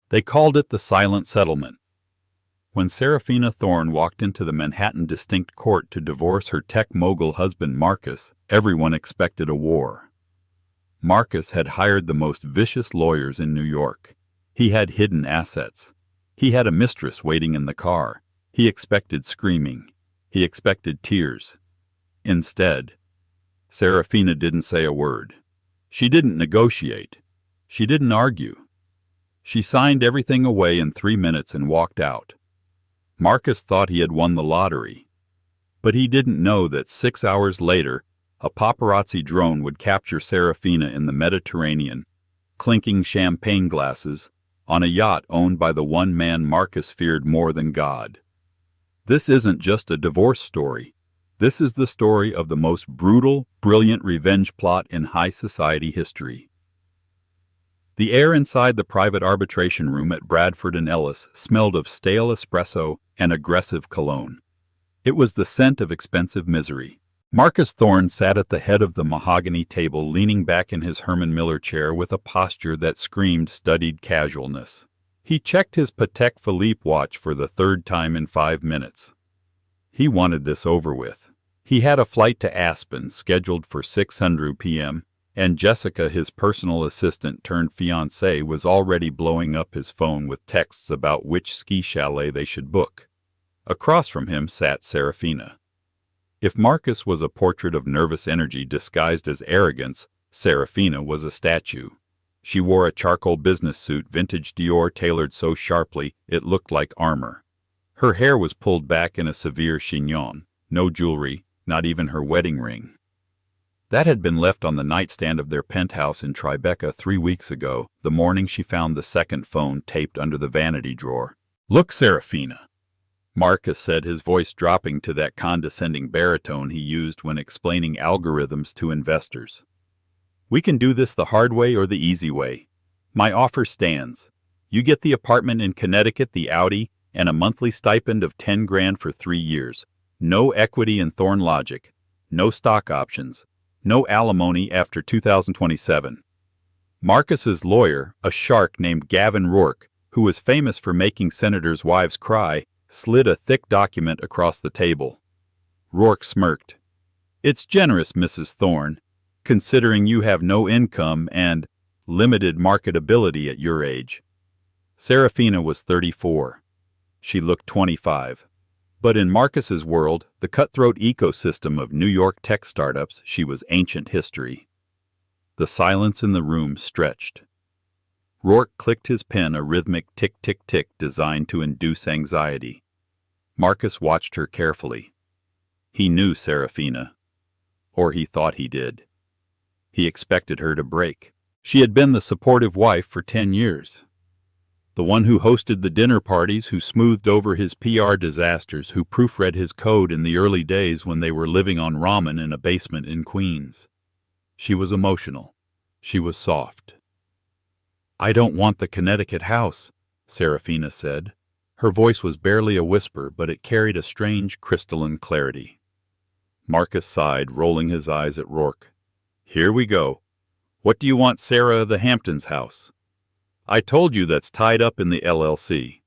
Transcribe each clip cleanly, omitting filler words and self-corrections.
They called it the Silent Settlement. When Serafina Thorne walked into the Manhattan Distinct Court to divorce her tech mogul husband Marcus, everyone expected a war. Marcus had hired the most vicious lawyers in New York. He had hidden assets. He had a mistress waiting in the car. He expected screaming. He expected tears. Instead, Serafina didn't say a word. She didn't negotiate. She didn't argue. She signed everything away in 3 minutes and walked out. Marcus thought he had won the lottery. But he didn't know that 6 hours later, a paparazzi drone would capture Serafina in the Mediterranean, clinking champagne glasses, on a yacht owned by the one man Marcus feared more than God. This isn't just a divorce story. This is the story of the most brutal, brilliant revenge plot in high society history. The air inside the private arbitration room at Bradford and Ellis smelled of stale espresso and aggressive cologne. It was the scent of expensive misery. Marcus Thorne sat at the head of the mahogany table, leaning back in his Herman Miller chair with a posture that screamed studied casualness. He checked his Patek Philippe watch for the 3rd time in 5 minutes. He wanted this over with. He had a flight to Aspen scheduled for 6:00 p.m., and Jessica, his personal assistant turned fiancée, was already blowing up his phone with texts about which ski chalet they should book. Across from him sat Serafina. If Marcus was a portrait of nervous energy disguised as arrogance, Serafina was a statue. She wore a charcoal business suit, vintage Dior tailored so sharply it looked like armor. Her hair was pulled back in a severe chignon, no jewelry, not even her wedding ring. That had been left on the nightstand of their penthouse in Tribeca 3 weeks ago, the morning she found the second phone taped under the vanity drawer. "Look, Serafina," Marcus said, his voice dropping to that condescending baritone he used when explaining algorithms to investors. "We can do this the hard way or the easy way. My offer stands. You get the apartment in Connecticut, the Audi, and a monthly stipend of $10,000 for 3 years. No equity in Thorne Logic. No stock options. No alimony after 2027. Marcus's lawyer, a shark named Gavin Rourke, who was famous for making senators' wives cry, slid a thick document across the table. Rourke smirked. "It's generous, Mrs. Thorne, considering you have no income and limited marketability at your age." Serafina was 34. She looked 25. But in Marcus's world, the cutthroat ecosystem of New York tech startups, she was ancient history. The silence in the room stretched. Rourke clicked his pen, a rhythmic tick-tick-tick designed to induce anxiety. Marcus watched her carefully. He knew Serafina. Or he thought he did. He expected her to break. She had been the supportive wife for 10 years. The one who hosted the dinner parties, who smoothed over his PR disasters, who proofread his code in the early days when they were living on ramen in a basement in Queens. She was emotional. She was soft. "I don't want the Connecticut house," Serafina said. Her voice was barely a whisper, but it carried a strange crystalline clarity. Marcus sighed, rolling his eyes at Rourke. "Here we go. What do you want Sarah of the Hamptons house?" "I told you that's tied up in the LLC."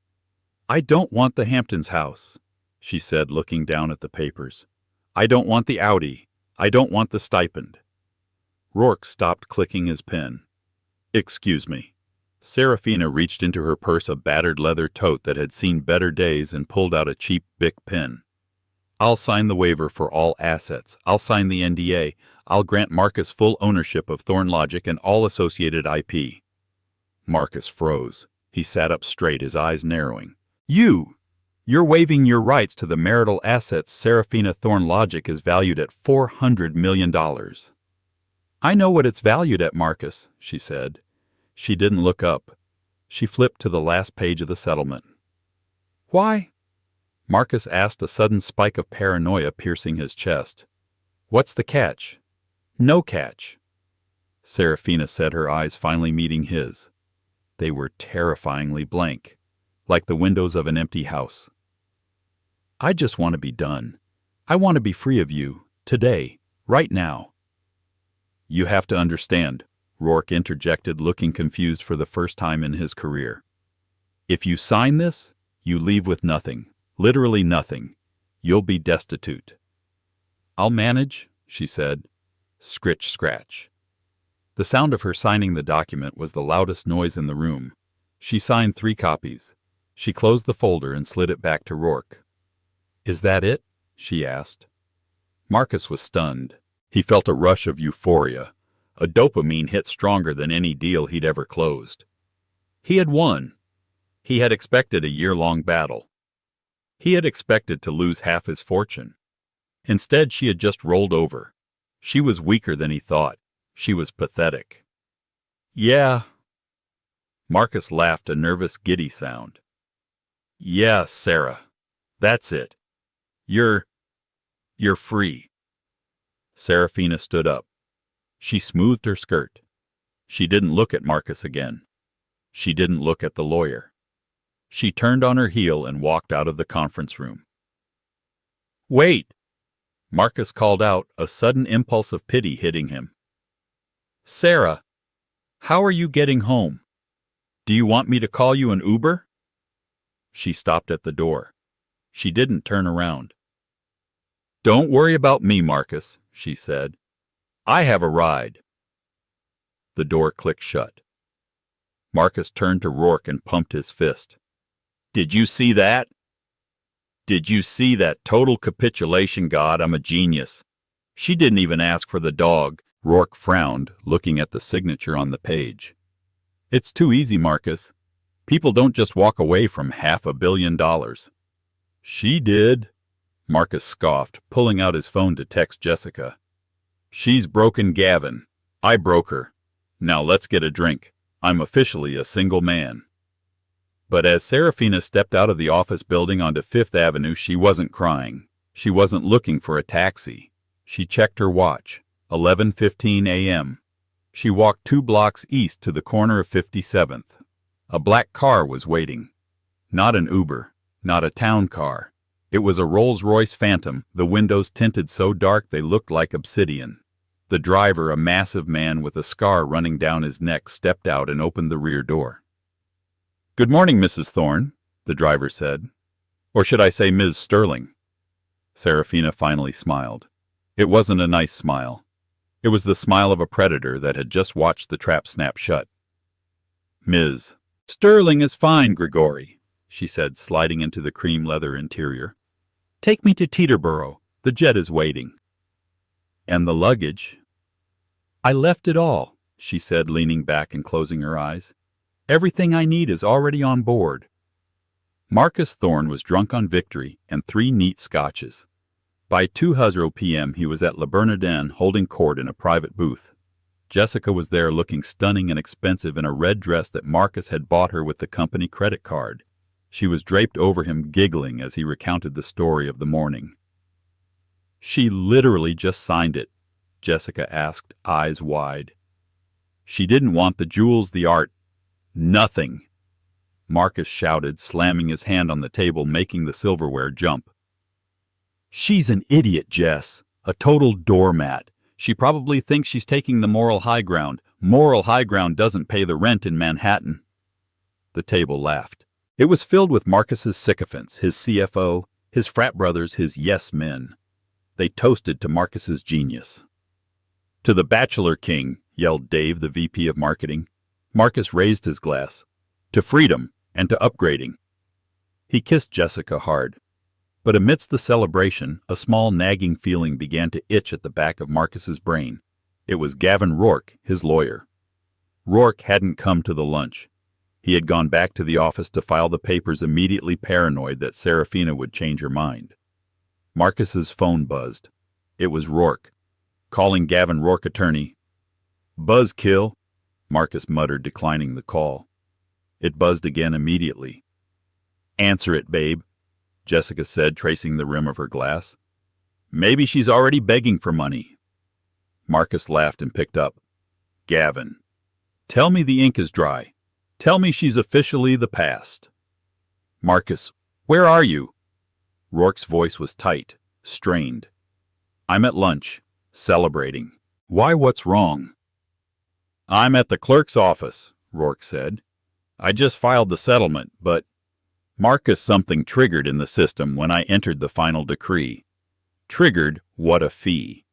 "I don't want the Hamptons house," she said, looking down at the papers. "I don't want the Audi. I don't want the stipend." Rourke stopped clicking his pen. "Excuse me." Serafina reached into her purse a battered leather tote that had seen better days and pulled out a cheap Bic pen. "I'll sign the waiver for all assets. I'll sign the NDA. I'll grant Marcus full ownership of Thorne Logic and all associated IP. Marcus froze. He sat up straight, his eyes narrowing. You're waiving your rights to the marital assets. Serafina Thorne Logic is valued at $400 million. "I know what it's valued at, Marcus," she said. She didn't look up. She flipped to the last page of the settlement. "Why?" Marcus asked, a sudden spike of paranoia piercing his chest. "What's the catch?" "No catch," Serafina said, her eyes finally meeting his. They were terrifyingly blank, like the windows of an empty house. "I just want to be done. I want to be free of you, today, right now." "You have to understand," Rourke interjected, looking confused for the first time in his career. If you sign this, you leave with nothing. Literally nothing. You'll be destitute. I'll manage, she said. Scritch, scratch. The sound of her signing the document was the loudest noise in the room. She signed 3 copies. She closed the folder and slid it back to Rourke. Is that it? She asked. Marcus was stunned. He felt a rush of euphoria. A dopamine hit stronger than any deal he'd ever closed. He had won. He had expected a year-long battle. He had expected to lose half his fortune. Instead, she had just rolled over. She was weaker than he thought. She was pathetic. Yeah. Marcus laughed, a nervous, giddy sound. Yeah, Sarah. That's it. You're free. Serafina stood up. She smoothed her skirt. She didn't look at Marcus again. She didn't look at the lawyer. She turned on her heel and walked out of the conference room. Wait! Marcus called out, a sudden impulse of pity hitting him. Sarah, how are you getting home? Do you want me to call you an Uber? She stopped at the door. She didn't turn around. Don't worry about me, Marcus, she said. I have a ride. The door clicked shut. Marcus turned to Rourke and pumped his fist. Did you see that? Did you see that total capitulation? God, I'm a genius. She didn't even ask for the dog. Rourke frowned, looking at the signature on the page. It's too easy, Marcus. People don't just walk away from $500 million. She did. Marcus scoffed, pulling out his phone to text Jessica. She's broken Gavin. I broke her. Now let's get a drink. I'm officially a single man. But as Serafina stepped out of the office building onto Fifth Avenue, she wasn't crying. She wasn't looking for a taxi. She checked her watch. 11:15 a.m. She walked 2 blocks east to the corner of 57th. A black car was waiting. Not an Uber, not a town car. It was a Rolls-Royce Phantom, the windows tinted so dark they looked like obsidian. The driver, a massive man with a scar running down his neck, stepped out and opened the rear door. Good morning, Mrs. Thorne, the driver said. Or should I say Ms. Sterling? Serafina finally smiled. It wasn't a nice smile. It was the smile of a predator that had just watched the trap snap shut. Ms. Sterling is fine, Grigori, she said, sliding into the cream leather interior. Take me to Teterboro. The jet is waiting. And the luggage? I left it all, she said, leaning back and closing her eyes. Everything I need is already on board. Marcus Thorne was drunk on victory and 3 neat scotches. By 2:00 p.m. he was at Le Bernardin holding court in a private booth. Jessica was there looking stunning and expensive in a red dress that Marcus had bought her with the company credit card. She was draped over him, giggling as he recounted the story of the morning. She literally just signed it, Jessica asked, eyes wide. She didn't want the jewels, the art. Nothing. Marcus shouted, slamming his hand on the table, making the silverware jump. She's an idiot, Jess. A total doormat. She probably thinks she's taking the moral high ground. Moral high ground doesn't pay the rent in Manhattan. The table laughed. It was filled with Marcus's sycophants, his CFO, his frat brothers, his yes men. They toasted to Marcus's genius. To the Bachelor King, yelled Dave, the VP of Marketing. Marcus raised his glass. To freedom and to upgrading. He kissed Jessica hard. But amidst the celebration, a small nagging feeling began to itch at the back of Marcus's brain. It was Gavin Rourke, his lawyer. Rourke hadn't come to the lunch. He had gone back to the office to file the papers, immediately paranoid that Serafina would change her mind. Marcus's phone buzzed. It was Rourke. Calling Gavin Rourke, attorney. Buzzkill, Marcus muttered, declining the call. It buzzed again immediately. Answer it, babe, Jessica said, tracing the rim of her glass. Maybe she's already begging for money. Marcus laughed and picked up. Gavin. Tell me the ink is dry. Tell me she's officially the past. Marcus, where are you? Rourke's voice was tight, strained. I'm at lunch, celebrating. Why, what's wrong? I'm at the clerk's office, Rourke said. I just filed the settlement, but Marcus, something triggered in the system when I entered the final decree. Triggered what a fee.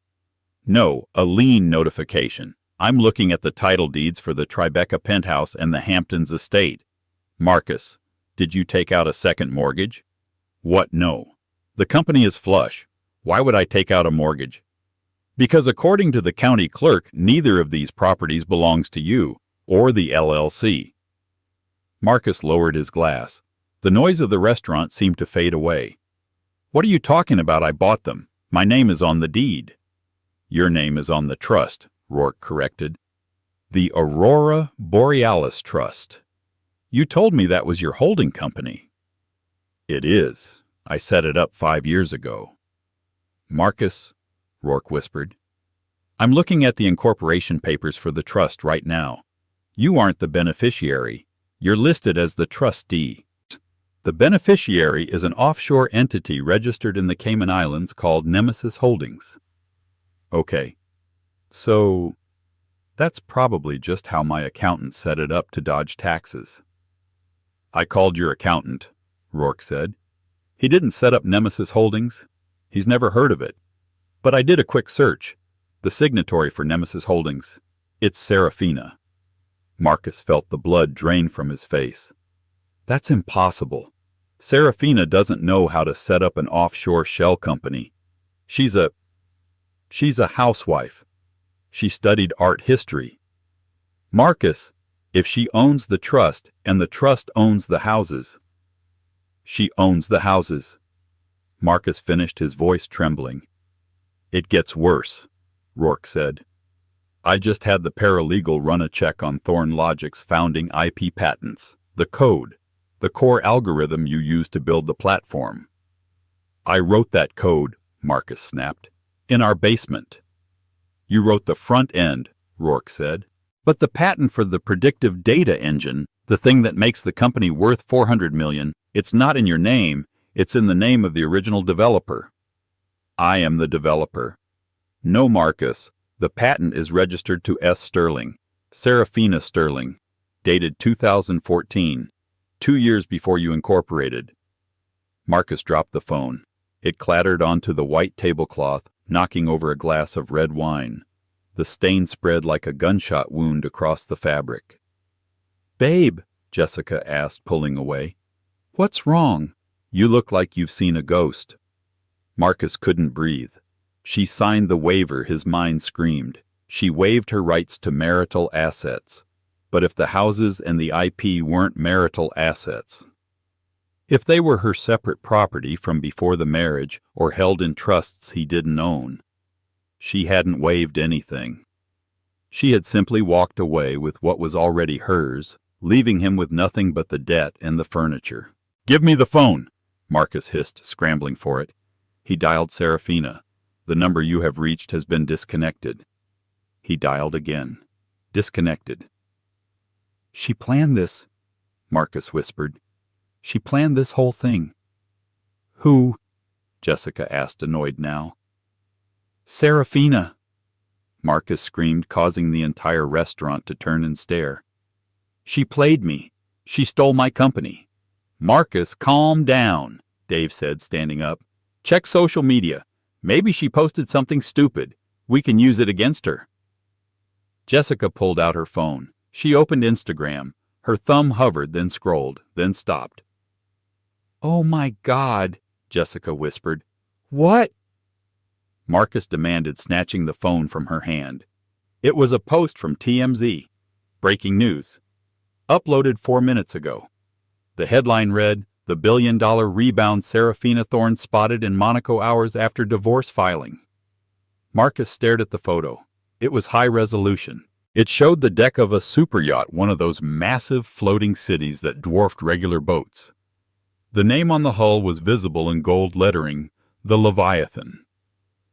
No, a lien notification. I'm looking at the title deeds for the Tribeca penthouse and the Hamptons estate. Marcus, did you take out a second mortgage? What, no. The company is flush. Why would I take out a mortgage? Because according to the county clerk, neither of these properties belongs to you or the LLC. Marcus lowered his glass. The noise of the restaurant seemed to fade away. What are you talking about? I bought them. My name is on the deed. Your name is on the trust, Rourke corrected. The Aurora Borealis Trust. You told me that was your holding company. It is. I set it up 5 years ago. Marcus, Rourke whispered, I'm looking at the incorporation papers for the trust right now. You aren't the beneficiary. You're listed as the trustee. The beneficiary is an offshore entity registered in the Cayman Islands called Nemesis Holdings. Okay, so that's probably just how my accountant set it up to dodge taxes. I called your accountant, Rourke said. He didn't set up Nemesis Holdings. He's never heard of it. But I did a quick search. The signatory for Nemesis Holdings. It's Serafina. Marcus felt the blood drain from his face. That's impossible. Serafina doesn't know how to set up an offshore shell company. She's a housewife. She studied art history. Marcus, if she owns the trust and the trust owns the houses. She owns the houses. Marcus finished, his voice trembling. It gets worse, Rourke said. I just had the paralegal run a check on Thorn Logic's founding IP patents, the code, the core algorithm you use to build the platform. I wrote that code, Marcus snapped, in our basement. You wrote the front end, Rourke said. But the patent for the predictive data engine, the thing that makes the company worth $400 million, it's not in your name, it's in the name of the original developer. I am the developer. No, Marcus. The patent is registered to S. Sterling, Serafina Sterling, dated 2014, 2 years before you incorporated. Marcus dropped the phone. It clattered onto the white tablecloth, knocking over a glass of red wine. The stain spread like a gunshot wound across the fabric. Babe, Jessica asked, pulling away. What's wrong? You look like you've seen a ghost. Marcus couldn't breathe. She signed the waiver, his mind screamed. She waived her rights to marital assets. But if the houses and the IP weren't marital assets, if they were her separate property from before the marriage or held in trusts he didn't own, she hadn't waived anything. She had simply walked away with what was already hers, leaving him with nothing but the debt and the furniture. Give me the phone, Marcus hissed, scrambling for it. He dialed Serafina. The number you have reached has been disconnected. He dialed again. Disconnected. She planned this, Marcus whispered. She planned this whole thing. Who? Jessica asked, annoyed now. Serafina, Marcus screamed, causing the entire restaurant to turn and stare. She played me. She stole my company. Marcus, calm down, Dave said, standing up. Check social media. Maybe she posted something stupid. We can use it against her. Jessica pulled out her phone. She opened Instagram. Her thumb hovered, then scrolled, then stopped. Oh my God, Jessica whispered. What? Marcus demanded, snatching the phone from her hand. It was a post from TMZ. Breaking news. Uploaded 4 minutes ago. The headline read, The $1 billion rebound Serafina Thorn spotted in Monaco hours after divorce filing. Marcus stared at the photo. It was high resolution. It showed the deck of a super yacht, one of those massive floating cities that dwarfed regular boats. The name on the hull was visible in gold lettering, the Leviathan.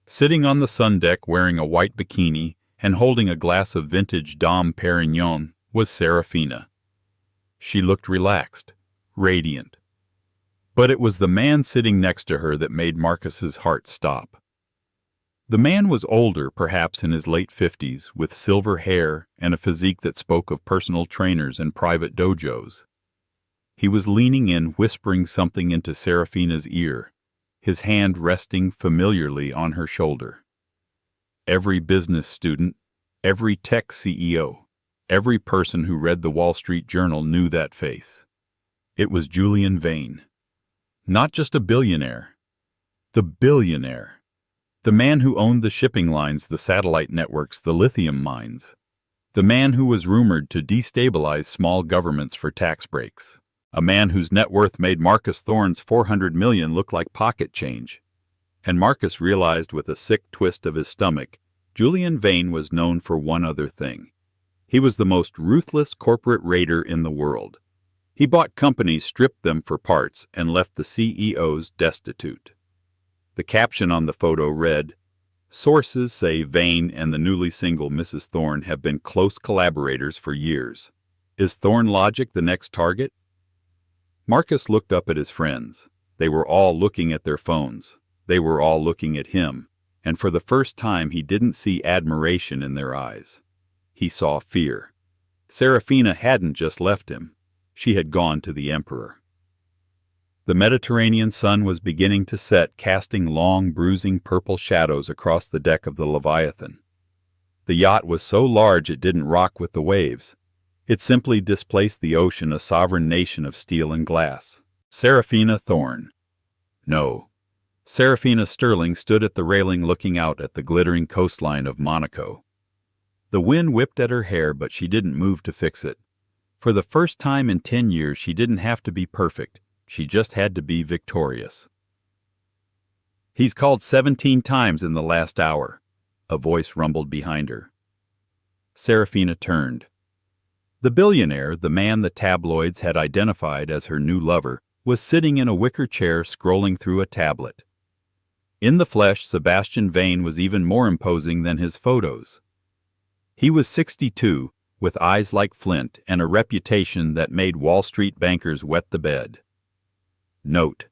Sitting on the sun deck wearing a white bikini and holding a glass of vintage Dom Perignon was Serafina. She looked relaxed, radiant. But it was the man sitting next to her that made Marcus's heart stop. The man was older, perhaps in his late 50s, with silver hair and a physique that spoke of personal trainers and private dojos. He was leaning in, whispering something into Serafina's ear, his hand resting familiarly on her shoulder. Every business student, every tech CEO, every person who read the Wall Street Journal knew that face. It was Julian Vane. Not just a billionaire. The billionaire. The man who owned the shipping lines, the satellite networks, the lithium mines. The man who was rumored to destabilize small governments for tax breaks. A man whose net worth made Marcus Thorne's $400 million look like pocket change. And Marcus realized with a sick twist of his stomach, Julian Vane was known for one other thing. He was the most ruthless corporate raider in the world. He bought companies, stripped them for parts, and left the CEOs destitute. The caption on the photo read, "Sources say Vane and the newly single Mrs. Thorne have been close collaborators for years. Is Thorne Logic the next target?" Marcus looked up at his friends. They were all looking at their phones. They were all looking at him, and for the first time he didn't see admiration in their eyes. He saw fear. Serafina hadn't just left him. She had gone to the Emperor. The Mediterranean sun was beginning to set, casting long, bruising purple shadows across the deck of the Leviathan. The yacht was so large it didn't rock with the waves. It simply displaced the ocean, a sovereign nation of steel and glass. Serafina Thorne. No. Serafina Sterling stood at the railing looking out at the glittering coastline of Monaco. The wind whipped at her hair, but she didn't move to fix it. For the first time in 10 years, she didn't have to be perfect. She just had to be victorious. "He's called 17 times in the last hour," a voice rumbled behind her. Serafina turned. The billionaire, the man the tabloids had identified as her new lover, was sitting in a wicker chair scrolling through a tablet. In the flesh, Sebastian Vane was even more imposing than his photos. He was 62, with eyes like flint and a reputation that made Wall Street bankers wet the bed. Note: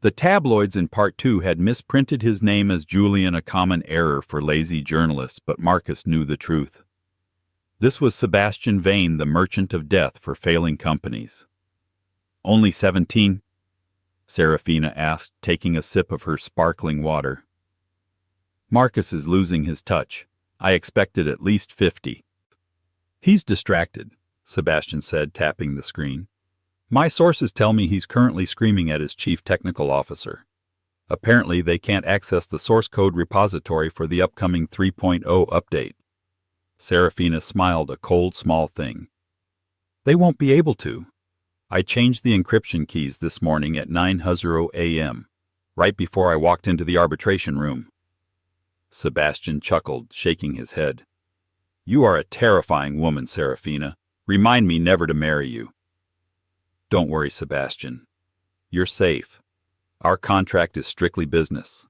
the tabloids in Part 2 had misprinted his name as Julian, a common error for lazy journalists, but Marcus knew the truth. This was Sebastian Vane, the merchant of death for failing companies. "Only 17? Serafina asked, taking a sip of her sparkling water. "Marcus is losing his touch. I expected at least 50. "He's distracted," Sebastian said, tapping the screen. "My sources tell me he's currently screaming at his chief technical officer. Apparently they can't access the source code repository for the upcoming 3.0 update." Serafina smiled, a cold, small thing. "They won't be able to. I changed the encryption keys this morning at 9:00 a.m., right before I walked into the arbitration room." Sebastian chuckled, shaking his head. "You are a terrifying woman, Serafina. Remind me never to marry you." "Don't worry, Sebastian. You're safe. Our contract is strictly business."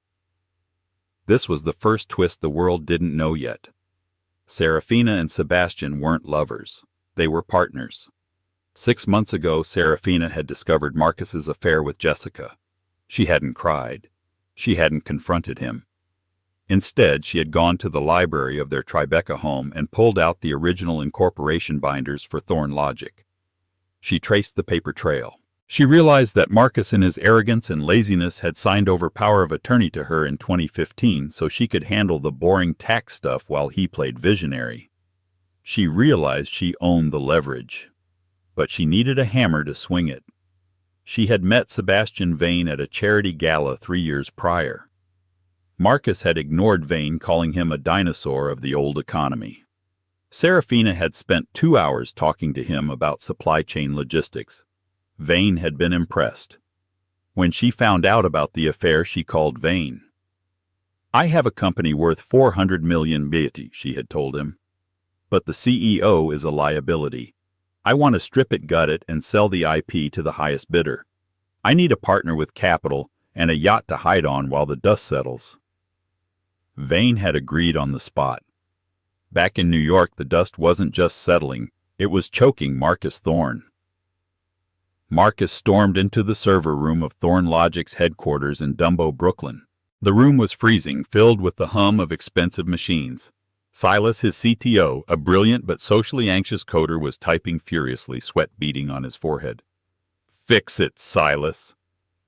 This was the first twist the world didn't know yet. Serafina and Sebastian weren't lovers. They were partners. 6 months ago, Serafina had discovered Marcus's affair with Jessica. She hadn't cried. She hadn't confronted him. Instead, she had gone to the library of their Tribeca home and pulled out the original incorporation binders for Thorne Logic. She traced the paper trail. She realized that Marcus, in his arrogance and laziness, had signed over power of attorney to her in 2015 so she could handle the boring tax stuff while he played visionary. She realized she owned the leverage, but she needed a hammer to swing it. She had met Sebastian Vane at a charity gala 3 years prior. Marcus had ignored Vane, calling him a dinosaur of the old economy. Serafina had spent 2 hours talking to him about supply chain logistics. Vane had been impressed. When she found out about the affair, she called Vane. "I have a company worth 400 million BT," she had told him. "But the CEO is a liability. I want to strip it, gut it, and sell the IP to the highest bidder. I need a partner with capital and a yacht to hide on while the dust settles." Vane had agreed on the spot. Back in New York, the dust wasn't just settling, it was choking Marcus Thorne. Marcus stormed into the server room of Thorne Logic's headquarters in Dumbo, Brooklyn. The room was freezing, filled with the hum of expensive machines. Silas, his CTO, a brilliant but socially anxious coder, was typing furiously, sweat beading on his forehead. "Fix it, Silas,"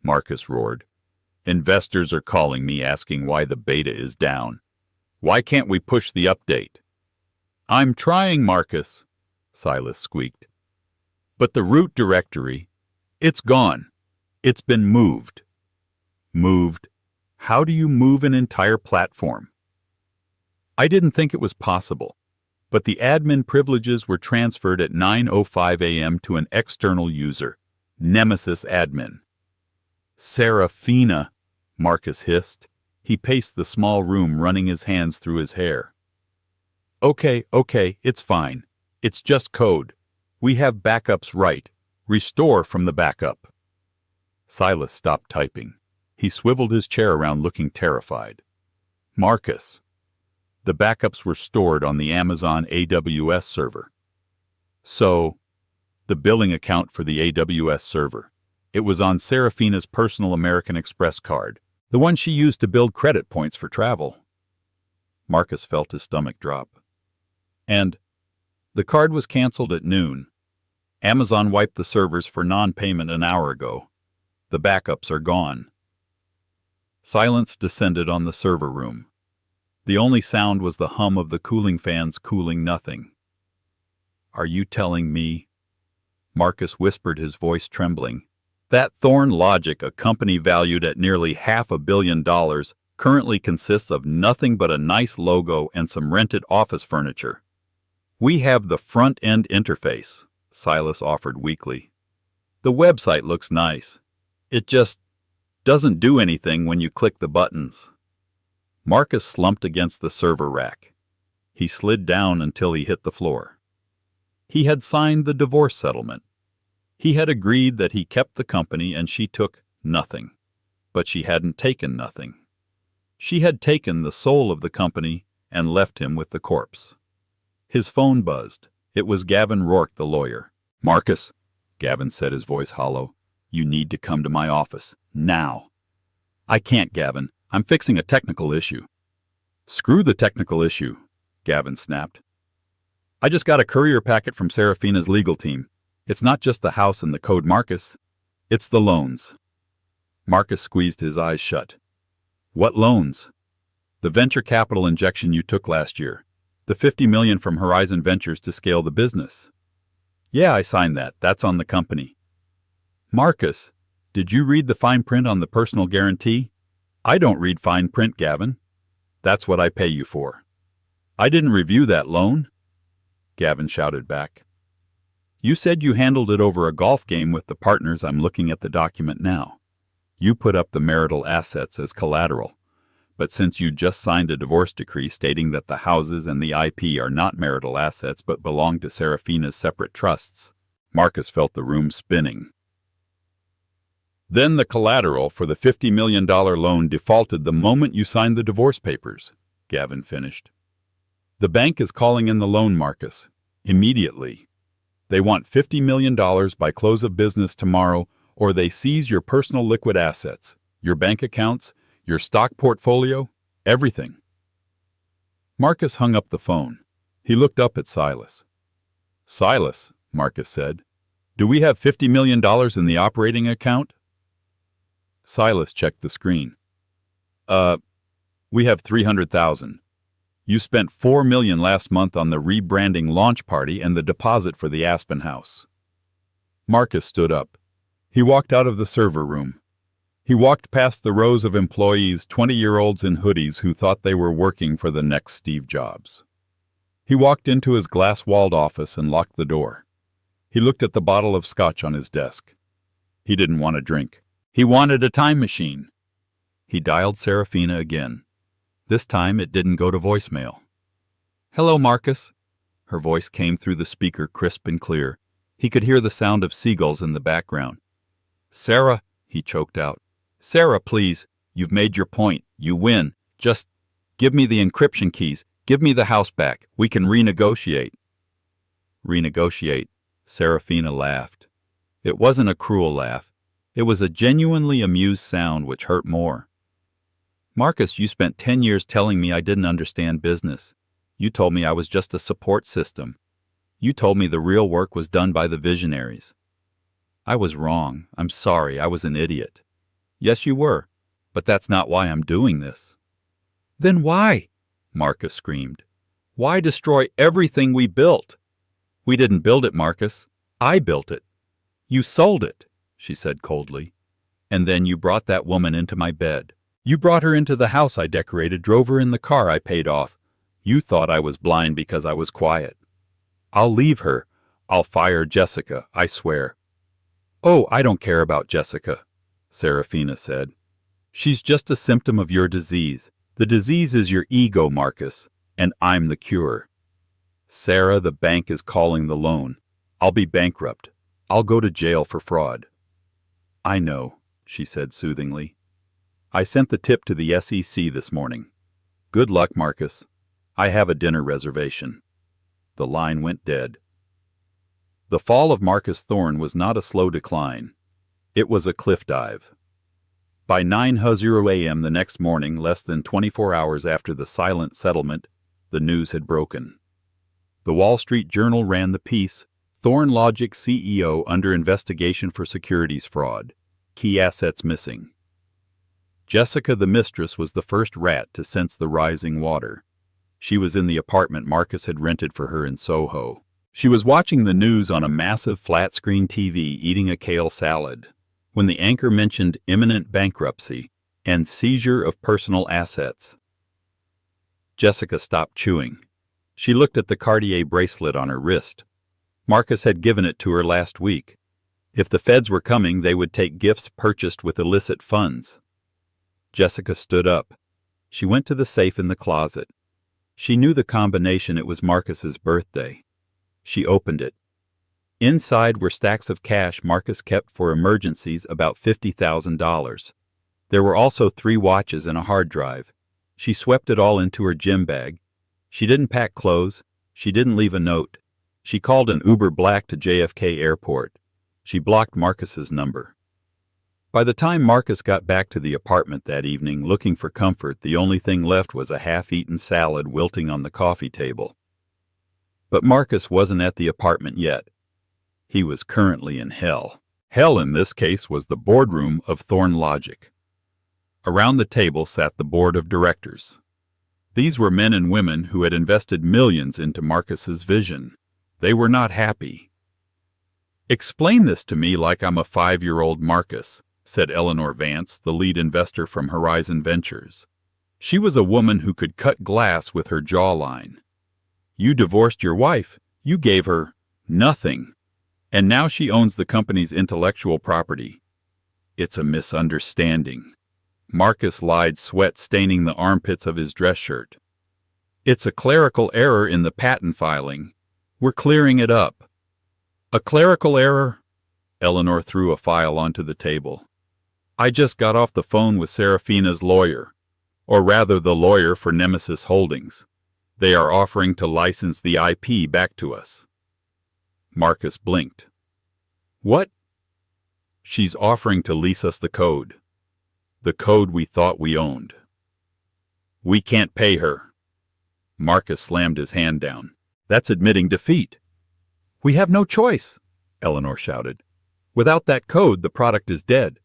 Marcus roared. "Investors are calling me asking why the beta is down. Why can't we push the update?" "I'm trying, Marcus," Silas squeaked. "But the root directory, it's gone. It's been moved." "Moved? How do you move an entire platform?" "I didn't think it was possible, but the admin privileges were transferred at 9:05 a.m. to an external user, Nemesis admin." "Serafina," Marcus hissed. He paced the small room, running his hands through his hair. Okay, it's fine. It's just code. We have backups, right? Restore from the backup." Silas stopped typing. He swiveled his chair around, looking terrified. "Marcus, the backups were stored on the Amazon AWS server." "So, the billing account for the AWS server. It was on Serafina's personal American Express card, the one she used to build credit points for travel." Marcus felt his stomach drop. "And the card was canceled at noon. Amazon wiped the servers for non-payment an hour ago. The backups are gone." Silence descended on the server room. The only sound was the hum of the cooling fans cooling nothing. "Are you telling me?" Marcus whispered, his voice trembling. "That Thorn Logic, a company valued at nearly $500 million, currently consists of nothing but a nice logo and some rented office furniture?" "We have the front-end interface," Silas offered weakly. "The website looks nice. It just doesn't do anything when you click the buttons." Marcus slumped against the server rack. He slid down until he hit the floor. He had signed the divorce settlement. He had agreed that he kept the company and she took nothing. But she hadn't taken nothing. She had taken the soul of the company and left him with the corpse. His phone buzzed. It was Gavin Rourke, the lawyer. "Marcus," Gavin said, his voice hollow, "you need to come to my office. Now." "I can't, Gavin. I'm fixing a technical issue." "Screw the technical issue," Gavin snapped. "I just got a courier packet from Serafina's legal team. It's not just the house and the code, Marcus. It's the loans." Marcus squeezed his eyes shut. "What loans?" "The venture capital injection you took last year. The $50 million from Horizon Ventures to scale the business." "Yeah, I signed that. That's on the company." "Marcus, did you read the fine print on the personal guarantee?" "I don't read fine print, Gavin. That's what I pay you for." "I didn't review that loan," Gavin shouted back. "You said you handled it over a golf game with the partners. I'm looking at the document now. You put up the marital assets as collateral. But since you just signed a divorce decree stating that the houses and the IP are not marital assets but belong to Serafina's separate trusts," Marcus felt the room spinning. "Then the collateral for the $50 million loan defaulted the moment you signed the divorce papers," Gavin finished. "The bank is calling in the loan, Marcus. Immediately. They want $50 million by close of business tomorrow, or they seize your personal liquid assets, your bank accounts, your stock portfolio, everything." Marcus hung up the phone. He looked up at Silas. "Silas," Marcus said, "do we have $50 million in the operating account?" Silas checked the screen. We have 300,000. You spent $4 million last month on the rebranding launch party and the deposit for the Aspen house." Marcus stood up. He walked out of the server room. He walked past the rows of employees, 20-year-olds in hoodies who thought they were working for the next Steve Jobs. He walked into his glass-walled office and locked the door. He looked at the bottle of scotch on his desk. He didn't want a drink. He wanted a time machine. He dialed Serafina again. This time it didn't go to voicemail. "Hello, Marcus." Her voice came through the speaker crisp and clear. He could hear the sound of seagulls in the background. "Sarah," he choked out. "Sarah, please. You've made your point. You win. Just give me the encryption keys. Give me the house back. We can renegotiate." "Renegotiate," Serafina laughed. It wasn't a cruel laugh. It was a genuinely amused sound which hurt more. Marcus, you spent 10 years telling me I didn't understand business. You told me I was just a support system. You told me the real work was done by the visionaries. I was wrong. I'm sorry. I was an idiot. Yes, you were. But that's not why I'm doing this. Then why? Marcus screamed. Why destroy everything we built? We didn't build it, Marcus. I built it. You sold it, she said coldly. And then you brought that woman into my bed. You brought her into the house I decorated, drove her in the car I paid off. You thought I was blind because I was quiet. I'll leave her. I'll fire Jessica, I swear. Oh, I don't care about Jessica, Serafina said. She's just a symptom of your disease. The disease is your ego, Marcus, and I'm the cure. Sarah, the bank is calling the loan. I'll be bankrupt. I'll go to jail for fraud. I know, she said soothingly. I sent the tip to the SEC this morning. Good luck, Marcus. I have a dinner reservation. The line went dead. The fall of Marcus Thorne was not a slow decline. It was a cliff dive. By 9:00 a.m. the next morning, less than 24 hours after the silent settlement, the news had broken. The Wall Street Journal ran the piece, Thorne Logic CEO under investigation for securities fraud. Key assets missing. Jessica, the mistress, was the first rat to sense the rising water. She was in the apartment Marcus had rented for her in Soho. She was watching the news on a massive flat-screen TV, eating a kale salad, when the anchor mentioned imminent bankruptcy and seizure of personal assets. Jessica stopped chewing. She looked at the Cartier bracelet on her wrist. Marcus had given it to her last week. If the feds were coming, they would take gifts purchased with illicit funds. Jessica stood up. She went to the safe in the closet. She knew the combination. It was Marcus's birthday. She opened it. Inside were stacks of cash Marcus kept for emergencies, about $50,000. There were also 3 watches and a hard drive. She swept it all into her gym bag. She didn't pack clothes. She didn't leave a note. She called an Uber Black to JFK Airport. She blocked Marcus's number. By the time Marcus got back to the apartment that evening looking for comfort, the only thing left was a half-eaten salad wilting on the coffee table. But Marcus wasn't at the apartment yet. He was currently in hell. Hell in this case was the boardroom of Thorne Logic. Around the table sat the board of directors. These were men and women who had invested millions into Marcus's vision. They were not happy. Explain this to me like I'm a 5-year-old, Marcus, said Eleanor Vance, the lead investor from Horizon Ventures. She was a woman who could cut glass with her jawline. You divorced your wife. You gave her nothing. And now she owns the company's intellectual property. It's a misunderstanding. Marcus lied, sweat staining the armpits of his dress shirt. It's a clerical error in the patent filing. We're clearing it up. A clerical error? Eleanor threw a file onto the table. I just got off the phone with Serafina's lawyer, or rather the lawyer for Nemesis Holdings. They are offering to license the IP back to us. Marcus blinked. What? She's offering to lease us the code. The code we thought we owned. We can't pay her. Marcus slammed his hand down. That's admitting defeat. We have no choice, Eleanor shouted. Without that code, the product is dead.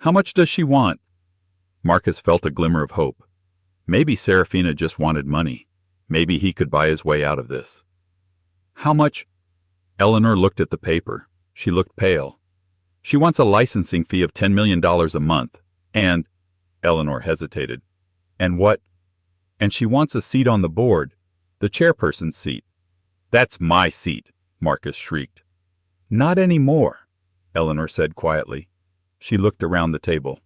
How much does she want? Marcus felt a glimmer of hope. Maybe Serafina just wanted money. Maybe he could buy his way out of this. How much? Eleanor looked at the paper. She looked pale. She wants a licensing fee of $10 million a month. And, Eleanor hesitated. And what? And she wants a seat on the board, the chairperson's seat. That's my seat, Marcus shrieked. Not anymore, Eleanor said quietly. She looked around the table.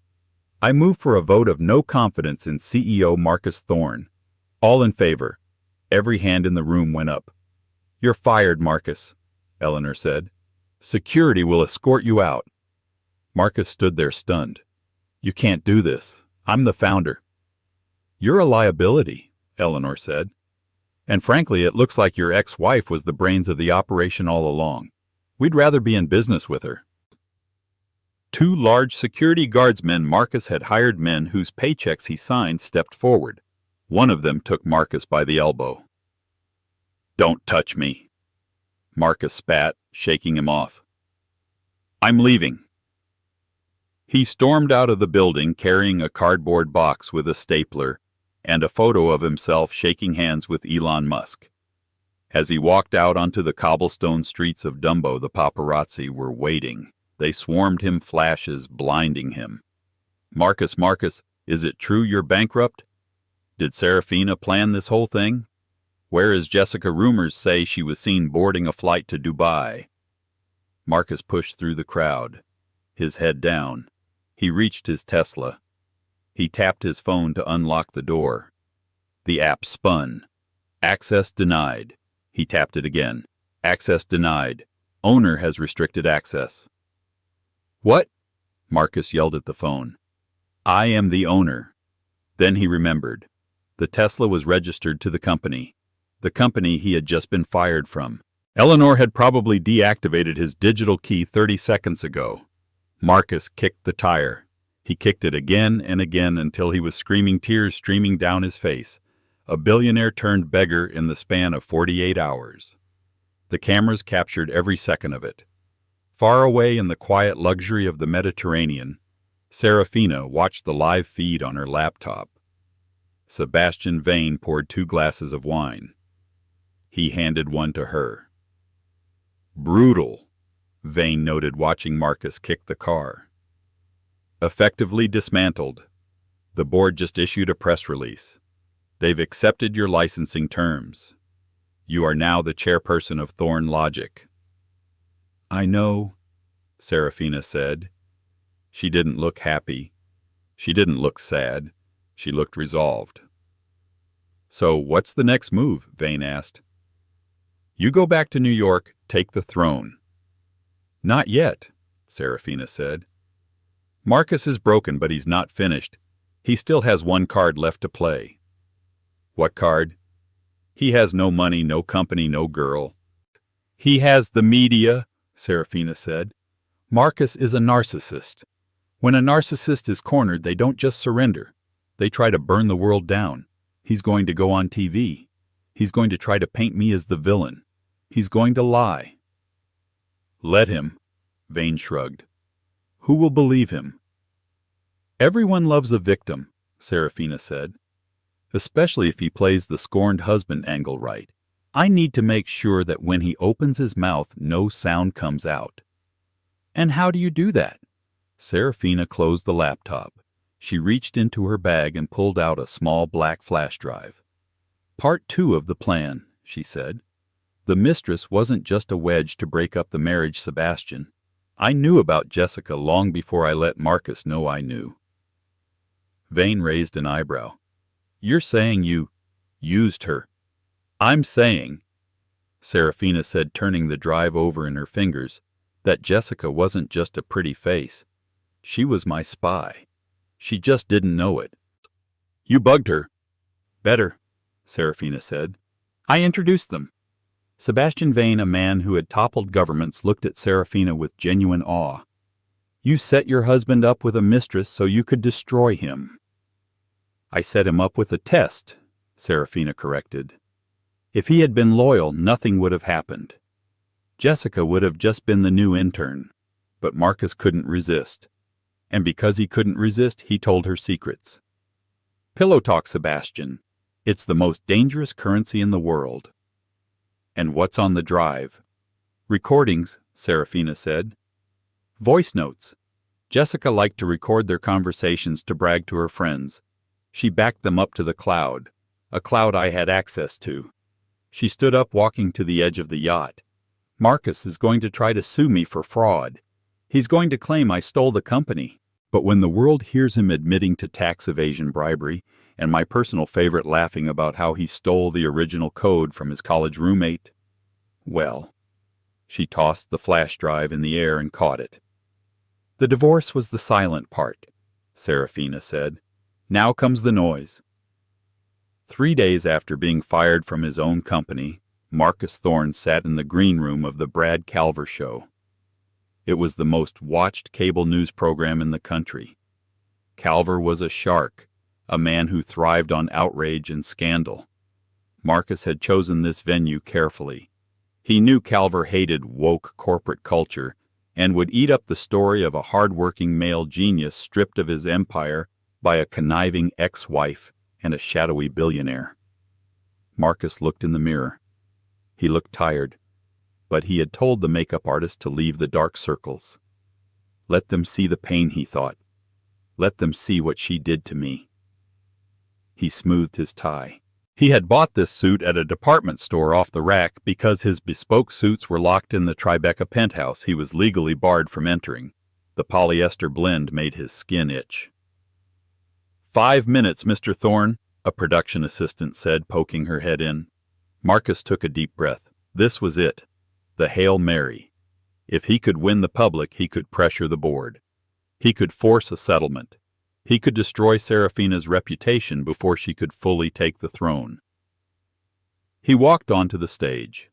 I move for a vote of no confidence in CEO Marcus Thorne. All in favor. Every hand in the room went up. You're fired, Marcus, Eleanor said. Security will escort you out. Marcus stood there stunned. You can't do this. I'm the founder. You're a liability, Eleanor said. And frankly, it looks like your ex-wife was the brains of the operation all along. We'd rather be in business with her. Two large security guardsmen Marcus had hired, men whose paychecks he signed, stepped forward. One of them took Marcus by the elbow. "Don't touch me," Marcus spat, shaking him off. "I'm leaving." He stormed out of the building carrying a cardboard box with a stapler and a photo of himself shaking hands with Elon Musk. As he walked out onto the cobblestone streets of Dumbo, the paparazzi were waiting. They swarmed him, flashes blinding him. "Marcus, Marcus, is it true you're bankrupt? Did Serafina plan this whole thing? Where is Jessica? Rumors say she was seen boarding a flight to Dubai." Marcus pushed through the crowd, his head down. He reached his Tesla. He tapped his phone to unlock the door. The app spun. "Access denied." He tapped it again. "Access denied. Owner has restricted access." "What?" Marcus yelled at the phone. "I am the owner." Then he remembered. The Tesla was registered to the company he had just been fired from. Eleanor had probably deactivated his digital key 30 seconds ago. Marcus kicked the tire. He kicked it again and again until he was screaming, tears streaming down his face. A billionaire turned beggar in the span of 48 hours. The cameras captured every second of it. Far away in the quiet luxury of the Mediterranean, Serafina watched the live feed on her laptop. Sebastian Vane poured 2 glasses of wine. He handed one to her. "Brutal," Vane noted, watching Marcus kick the car. "Effectively dismantled. The board just issued a press release. They've accepted your licensing terms. You are now the chairperson of Thorn Logic." "I know," Serafina said. She didn't look happy. She didn't look sad. She looked resolved. "So what's the next move?" Vane asked. "You go back to New York, take the throne." "Not yet," Serafina said. "Marcus is broken, but he's not finished. He still has one card left to play." "What card?" "He has no money, no company, no girl." "He has the media," Serafina said. "Marcus is a narcissist. When a narcissist is cornered, they don't just surrender. They try to burn the world down. He's going to go on TV. He's going to try to paint me as the villain. He's going to lie." "Let him," Vane shrugged. "Who will believe him?" "Everyone loves a victim," Serafina said. "Especially if he plays the scorned husband angle right. I need to make sure that when he opens his mouth, no sound comes out." "And how do you do that?" Serafina closed the laptop. She reached into her bag and pulled out a small black flash drive. "Part 2 of the plan," she said. "The mistress wasn't just a wedge to break up the marriage, Sebastian. I knew about Jessica long before I let Marcus know I knew." Vane raised an eyebrow. "You're saying you used her?" "I'm saying," Serafina said, turning the drive over in her fingers, "that Jessica wasn't just a pretty face. She was my spy. She just didn't know it." "You bugged her." "Better," Serafina said. "I introduced them." Sebastian Vane, a man who had toppled governments, looked at Serafina with genuine awe. "You set your husband up with a mistress so you could destroy him." "I set him up with a test," Serafina corrected. "If he had been loyal, nothing would have happened. Jessica would have just been the new intern. But Marcus couldn't resist. And because he couldn't resist, he told her secrets. Pillow talk, Sebastian. It's the most dangerous currency in the world." "And what's on the drive?" "Recordings," Serafina said. "Voice notes. Jessica liked to record their conversations to brag to her friends. She backed them up to the cloud, a cloud I had access to." She stood up, walking to the edge of the yacht. "Marcus is going to try to sue me for fraud. He's going to claim I stole the company. But when the world hears him admitting to tax evasion, bribery, and my personal favorite laughing about how he stole the original code from his college roommate, well," she tossed the flash drive in the air and caught it. "The divorce was the silent part," Serafina said. "Now comes the noise." 3 days after being fired from his own company, Marcus Thorne sat in the green room of the Brad Calver show. It was the most watched cable news program in the country. Calver was a shark, a man who thrived on outrage and scandal. Marcus had chosen this venue carefully. He knew Calver hated woke corporate culture and would eat up the story of a hard-working male genius stripped of his empire by a conniving ex-wife and a shadowy billionaire. Marcus looked in the mirror. He looked tired, but he had told the makeup artist to leave the dark circles. Let them see the pain, he thought. Let them see what she did to me. He smoothed his tie. He had bought this suit at a department store off the rack because his bespoke suits were locked in the Tribeca penthouse he was legally barred from entering. The polyester blend made his skin itch. 5 minutes, Mr. Thorne, a production assistant said, poking her head in. Marcus took a deep breath. This was it. The Hail Mary. If he could win the public, he could pressure the board. He could force a settlement. He could destroy Serafina's reputation before she could fully take the throne. He walked onto the stage.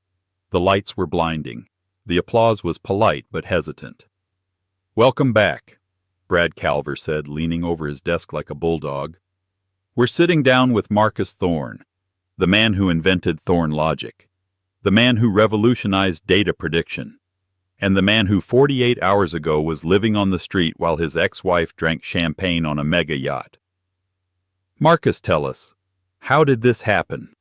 The lights were blinding. The applause was polite but hesitant. "Welcome back," Brad Calver said, leaning over his desk like a bulldog. "We're sitting down with Marcus Thorne, the man who invented Thorne logic, the man who revolutionized data prediction, and the man who 48 hours ago was living on the street while his ex-wife drank champagne on a mega yacht. Marcus, tell us, how did this happen?"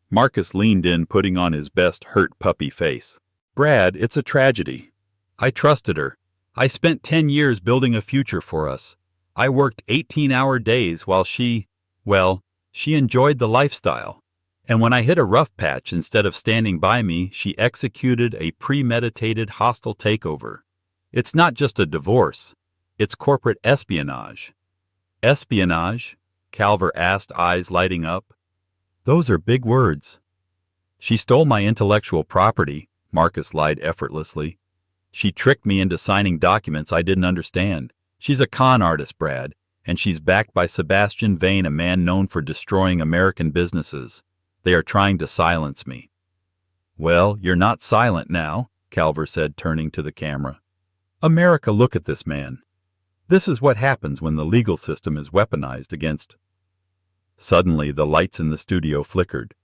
Marcus leaned in, putting on his best hurt puppy face. "Brad, it's a tragedy. I trusted her. I spent 10 years building a future for us. I worked 18-hour days while she enjoyed the lifestyle. And when I hit a rough patch, instead of standing by me, she executed a premeditated hostile takeover. It's not just a divorce. It's corporate espionage." "Espionage?" Calver asked, eyes lighting up. "Those are big words." "She stole my intellectual property," Marcus lied effortlessly. "She tricked me into signing documents I didn't understand. She's a con artist, Brad, and she's backed by Sebastian Vane, a man known for destroying American businesses. They are trying to silence me." "Well, you're not silent now," Calver said, turning to the camera. "America, look at this man. This is what happens when the legal system is weaponized against—" Suddenly, the lights in the studio flickered.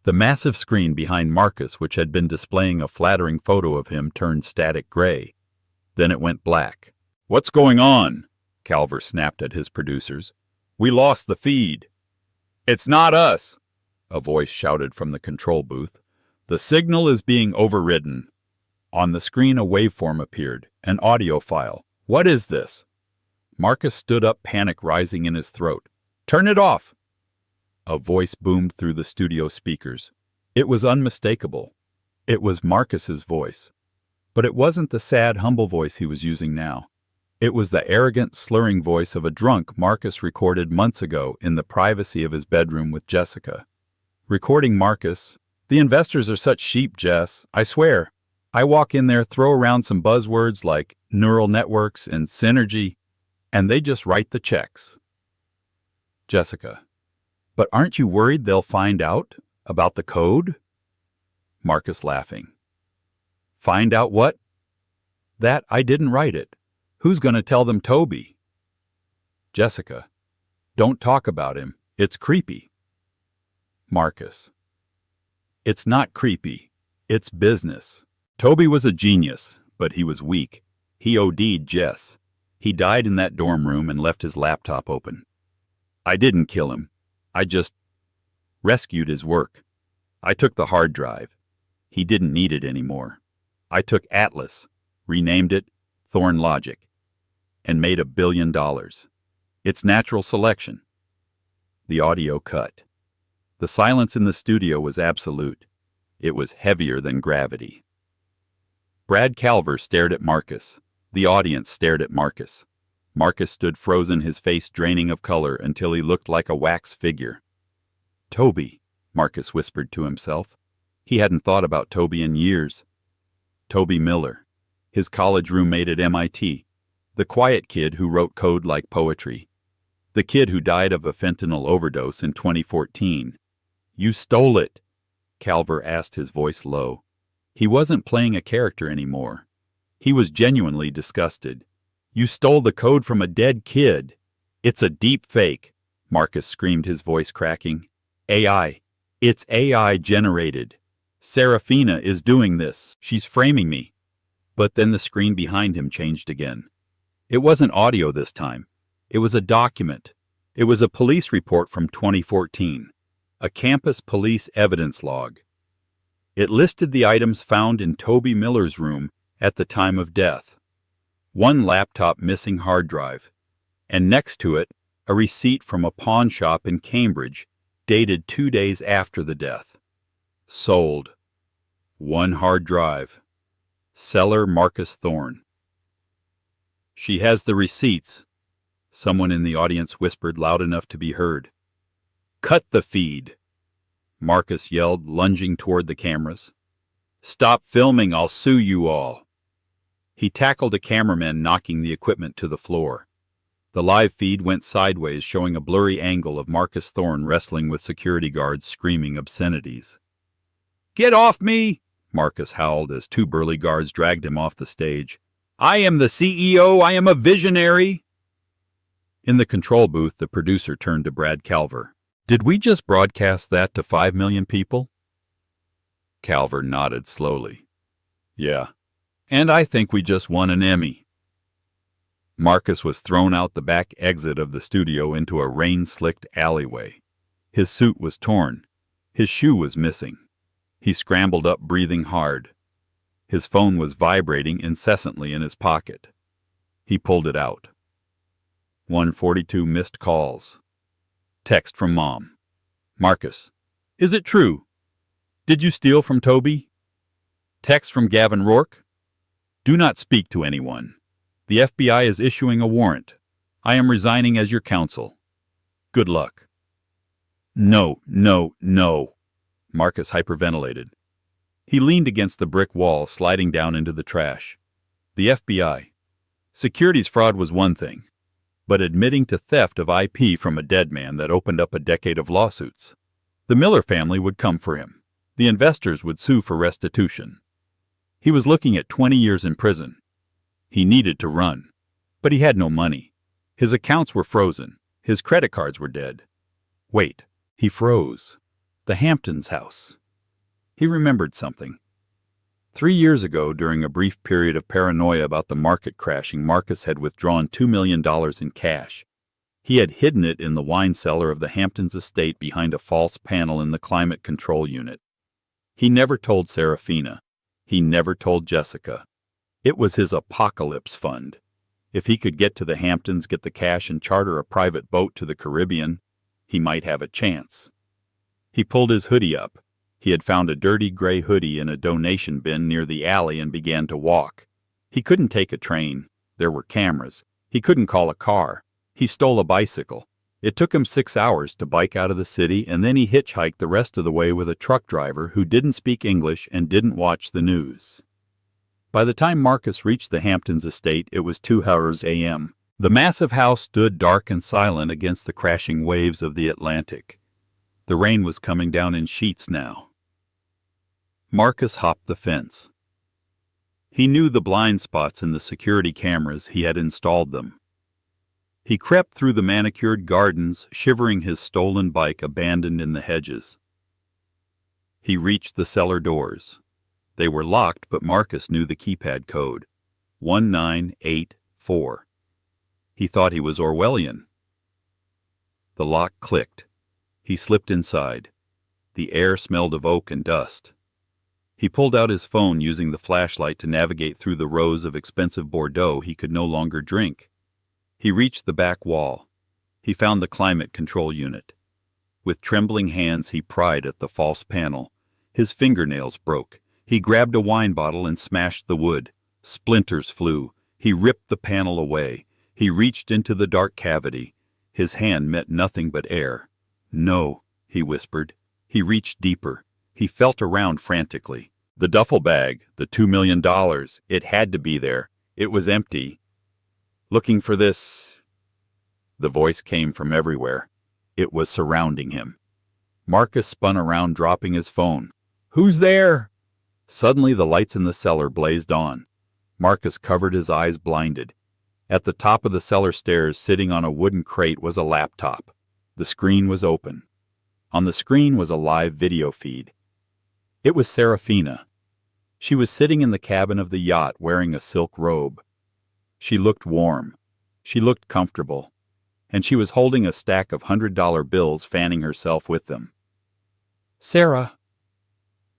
The massive screen behind Marcus, which had been displaying a flattering photo of him, turned static gray. Then it went black. "What's going on?" Calver snapped at his producers. "We lost the feed." "It's not us," a voice shouted from the control booth. "The signal is being overridden." On the screen a waveform appeared, an audio file. "What is this?" Marcus stood up, panic rising in his throat. "Turn it off!" A voice boomed through the studio speakers. It was unmistakable. It was Marcus's voice. But it wasn't the sad, humble voice he was using now. It was the arrogant, slurring voice of a drunk Marcus recorded months ago in the privacy of his bedroom with Jessica. Recording Marcus. "The investors are such sheep, Jess. I swear. I walk in there, throw around some buzzwords like neural networks and synergy, and they just write the checks." Jessica. "But aren't you worried they'll find out about the code?" Marcus laughing. "Find out what?" "That I didn't write it. Who's going to tell them Toby?" Jessica. "Don't talk about him. It's creepy." Marcus. "It's not creepy. It's business. Toby was a genius, but he was weak. He OD'd Jess. He died in that dorm room and left his laptop open. I didn't kill him. I just rescued his work. I took the hard drive. He didn't need it anymore. I took Atlas, renamed it Thorne Logic, and made $1 billion. It's natural selection." The audio cut. The silence in the studio was absolute. It was heavier than gravity. Brad Calver stared at Marcus. The audience stared at Marcus. Marcus stood frozen, his face draining of color until he looked like a wax figure. "Toby," Marcus whispered to himself. He hadn't thought about Toby in years. Toby Miller, his college roommate at MIT, the quiet kid who wrote code like poetry, the kid who died of a fentanyl overdose in 2014. "You stole it," Calver asked, his voice low. He wasn't playing a character anymore. He was genuinely disgusted. "You stole the code from a dead kid." "It's a deep fake," Marcus screamed, his voice cracking. "AI. It's AI generated. Serafina is doing this. She's framing me." But then the screen behind him changed again. It wasn't audio this time. It was a document. It was a police report from 2014. A campus police evidence log. It listed the items found in Toby Miller's room at the time of death. One laptop missing hard drive, and next to it, a receipt from a pawn shop in Cambridge, dated 2 days after the death. Sold. 1 hard drive. Seller Marcus Thorne. "She has the receipts," someone in the audience whispered loud enough to be heard. "Cut the feed," Marcus yelled, lunging toward the cameras. "Stop filming, I'll sue you all." He tackled a cameraman, knocking the equipment to the floor. The live feed went sideways, showing a blurry angle of Marcus Thorne wrestling with security guards, screaming obscenities. "Get off me!" Marcus howled as 2 burly guards dragged him off the stage. "I am the CEO, I am a visionary!" In the control booth, the producer turned to Brad Calver. "Did we just broadcast that to 5 million people?" Calver nodded slowly. "Yeah. And I think we just won an Emmy." Marcus was thrown out the back exit of the studio into a rain-slicked alleyway. His suit was torn. His shoe was missing. He scrambled up, breathing hard. His phone was vibrating incessantly in his pocket. He pulled it out. 142 missed calls. Text from Mom. "Marcus, is it true? Did you steal from Toby?" Text from Gavin Rourke. "Do not speak to anyone. The FBI is issuing a warrant. I am resigning as your counsel. Good luck." "No, no, no," Marcus hyperventilated. He leaned against the brick wall, sliding down into the trash. The FBI. Securities fraud was one thing, but admitting to theft of IP from a dead man that opened up a decade of lawsuits. The Miller family would come for him. The investors would sue for restitution. He was looking at 20 years in prison. He needed to run, but he had no money. His accounts were frozen. His credit cards were dead. Wait, he froze. The Hamptons house. He remembered something. 3 years ago, during a brief period of paranoia about the market crashing, Marcus had withdrawn $2 million in cash. He had hidden it in the wine cellar of the Hamptons estate behind a false panel in the climate control unit. He never told Serafina. He never told Jessica. It was his apocalypse fund. If he could get to the Hamptons, get the cash, and charter a private boat to the Caribbean, he might have a chance. He pulled his hoodie up. He had found a dirty gray hoodie in a donation bin near the alley and began to walk. He couldn't take a train. There were cameras. He couldn't call a car. He stole a bicycle. It took him 6 hours to bike out of the city, and then he hitchhiked the rest of the way with a truck driver who didn't speak English and didn't watch the news. By the time Marcus reached the Hamptons estate, it was 2 a.m. The massive house stood dark and silent against the crashing waves of the Atlantic. The rain was coming down in sheets now. Marcus hopped the fence. He knew the blind spots in the security cameras. He had installed them. He crept through the manicured gardens, shivering his stolen bike abandoned in the hedges. He reached the cellar doors. They were locked, but Marcus knew the keypad code. 1984. He thought he was Orwellian. The lock clicked. He slipped inside. The air smelled of oak and dust. He pulled out his phone, using the flashlight to navigate through the rows of expensive Bordeaux he could no longer drink. He reached the back wall. He found the climate control unit. With trembling hands, he pried at the false panel. His fingernails broke. He grabbed a wine bottle and smashed the wood. Splinters flew. He ripped the panel away. He reached into the dark cavity. His hand met nothing but air. "No," he whispered. He reached deeper. He felt around frantically. The duffel bag, the $2 million, it had to be there. It was empty. Looking for this. The voice came from everywhere. It was surrounding him. Marcus spun around, dropping his phone. "Who's there?" Suddenly the lights in the cellar blazed on. Marcus covered his eyes blinded. At the top of the cellar stairs, sitting on a wooden crate, was a laptop. The screen was open. On the screen was a live video feed. It was Serafina. She was sitting in the cabin of the yacht wearing a silk robe. She looked warm. She looked comfortable. And she was holding a stack of $100 bills, fanning herself with them. "Sarah,"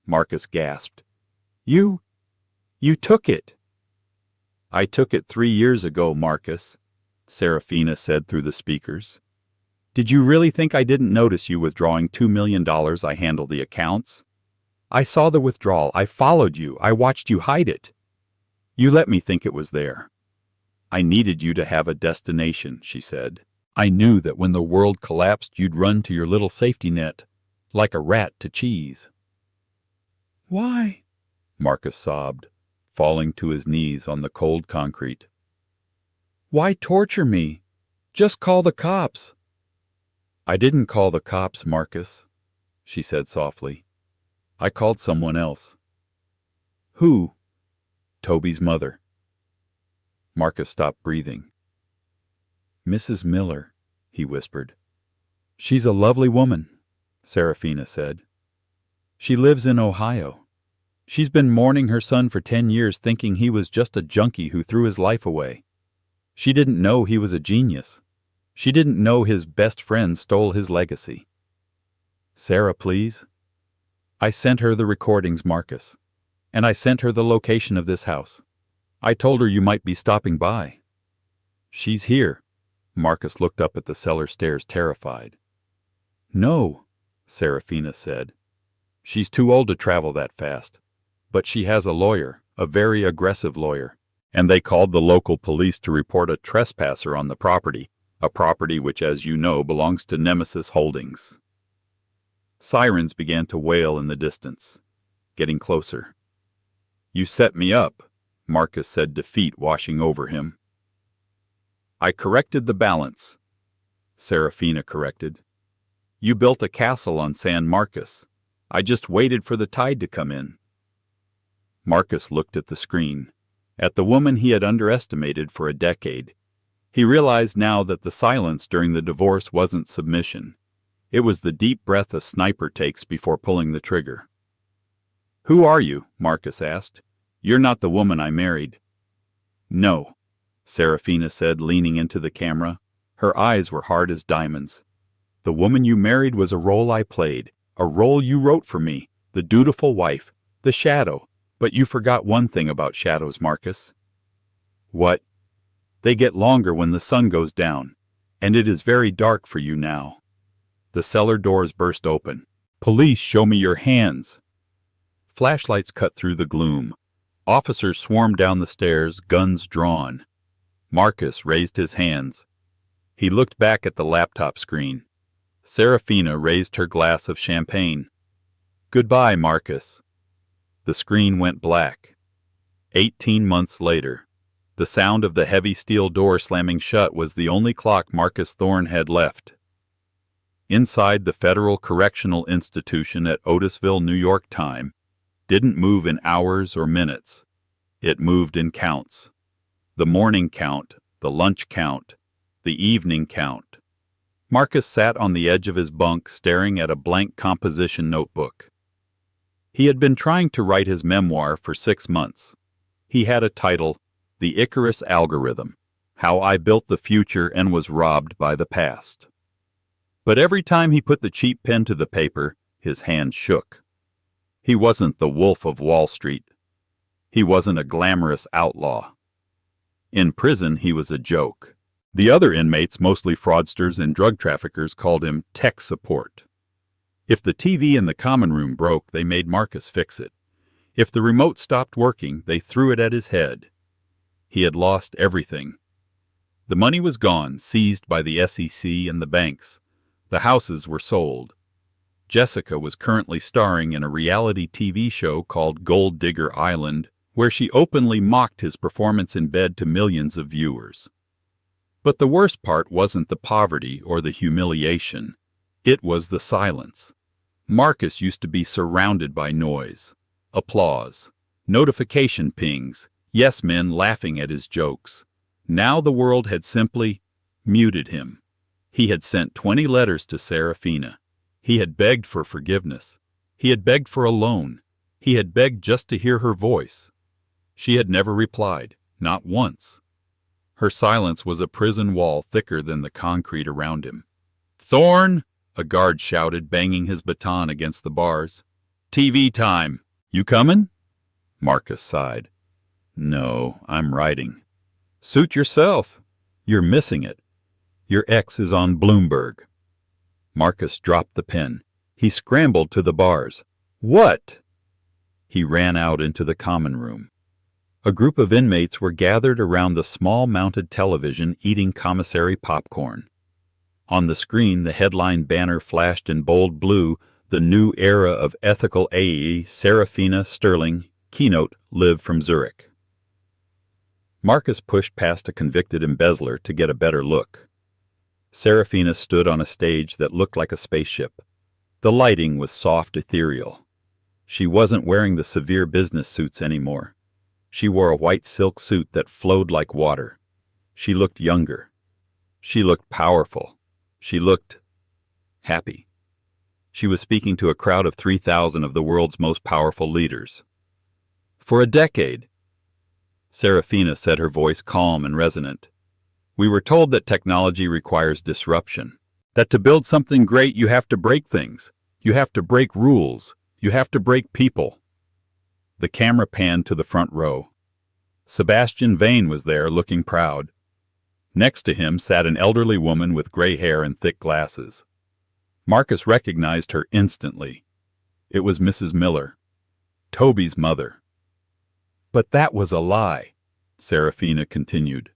Marcus gasped. You took it." "I took it 3 years ago, Marcus," Serafina said through the speakers. "Did you really think I didn't notice you withdrawing $2 million? I handle the accounts. I saw the withdrawal. I followed you. I watched you hide it. You let me think it was there. I needed you to have a destination," she said. "I knew that when the world collapsed, you'd run to your little safety net, like a rat to cheese." "Why?" Marcus sobbed, falling to his knees on the cold concrete. "Why torture me? Just call the cops." "I didn't call the cops, Marcus," she said softly. "I called someone else." "Who?" "Toby's mother." Marcus stopped breathing. "Mrs. Miller," he whispered. "She's a lovely woman," Serafina said. "She lives in Ohio. She's been mourning her son for 10 years, thinking he was just a junkie who threw his life away. She didn't know he was a genius. She didn't know his best friend stole his legacy." "Sarah, please." "I sent her the recordings, Marcus. And I sent her the location of this house. I told her you might be stopping by." "She's here." Marcus looked up at the cellar stairs, terrified. "No," Serafina said. "She's too old to travel that fast. But she has a lawyer, a very aggressive lawyer. And they called the local police to report a trespasser on the property, a property which, as you know, belongs to Nemesis Holdings." Sirens began to wail in the distance, getting closer. "You set me up," Marcus said, defeat washing over him. "I corrected the balance," Serafina corrected. "You built a castle on San Marcos. I just waited for the tide to come in." Marcus looked at the screen, at the woman he had underestimated for a decade. He realized now that the silence during the divorce wasn't submission. It was the deep breath a sniper takes before pulling the trigger. "Who are you?" Marcus asked. "You're not the woman I married." "No," Serafina said, leaning into the camera. Her eyes were hard as diamonds. "The woman you married was a role I played, a role you wrote for me, the dutiful wife, the shadow. But you forgot one thing about shadows, Marcus." "What?" "They get longer when the sun goes down, and it is very dark for you now." The cellar doors burst open. "Police, show me your hands." Flashlights cut through the gloom. Officers swarmed down the stairs, guns drawn. Marcus raised his hands. He looked back at the laptop screen. Serafina raised her glass of champagne. "Goodbye, Marcus." The screen went black. 18 months later, the sound of the heavy steel door slamming shut was the only clock Marcus Thorne had left. Inside the Federal Correctional Institution at Otisville, New York, time didn't move in hours or minutes. It moved in counts. The morning count, the lunch count, the evening count. Marcus sat on the edge of his bunk, staring at a blank composition notebook. He had been trying to write his memoir for 6 months. He had a title, The Icarus Algorithm: How I Built the Future and Was Robbed by the Past. But every time he put the cheap pen to the paper, his hand shook. He wasn't the Wolf of Wall Street. He wasn't a glamorous outlaw. In prison, he was a joke. The other inmates, mostly fraudsters and drug traffickers, called him tech support. If the TV in the common room broke, they made Marcus fix it. If the remote stopped working, they threw it at his head. He had lost everything. The money was gone, seized by the SEC and the banks. The houses were sold. Jessica was currently starring in a reality TV show called Gold Digger Island, where she openly mocked his performance in bed to millions of viewers. But the worst part wasn't the poverty or the humiliation. It was the silence. Marcus used to be surrounded by noise, applause, notification pings, Yes men laughing at his jokes. Now the world had simply muted him. He had sent 20 letters to Serafina. He had begged for forgiveness. He had begged for a loan. He had begged just to hear her voice. She had never replied, not once. Her silence was a prison wall thicker than the concrete around him. "Thorne!" a guard shouted, banging his baton against the bars. "TV time. You comin'?" Marcus sighed. "No, I'm writing." "Suit yourself. You're missing it. Your ex is on Bloomberg." Marcus dropped the pen. He scrambled to the bars. "What?" He ran out into the common room. A group of inmates were gathered around the small mounted television eating commissary popcorn. On the screen, the headline banner flashed in bold blue, "The New Era of Ethical AE, Serafina Sterling, Keynote, Live from Zurich." Marcus pushed past a convicted embezzler to get a better look. Serafina stood on a stage that looked like a spaceship. The lighting was soft, ethereal. She wasn't wearing the severe business suits anymore. She wore a white silk suit that flowed like water. She looked younger. She looked powerful. She looked happy. She was speaking to a crowd of 3,000 of the world's most powerful leaders. "For a decade," Serafina said, her voice calm and resonant, "we were told that technology requires disruption, that to build something great you have to break things, you have to break rules, you have to break people." The camera panned to the front row. Sebastian Vane was there, looking proud. Next to him sat an elderly woman with gray hair and thick glasses. Marcus recognized her instantly. It was Mrs. Miller, Toby's mother. "But that was a lie," Serafina continued.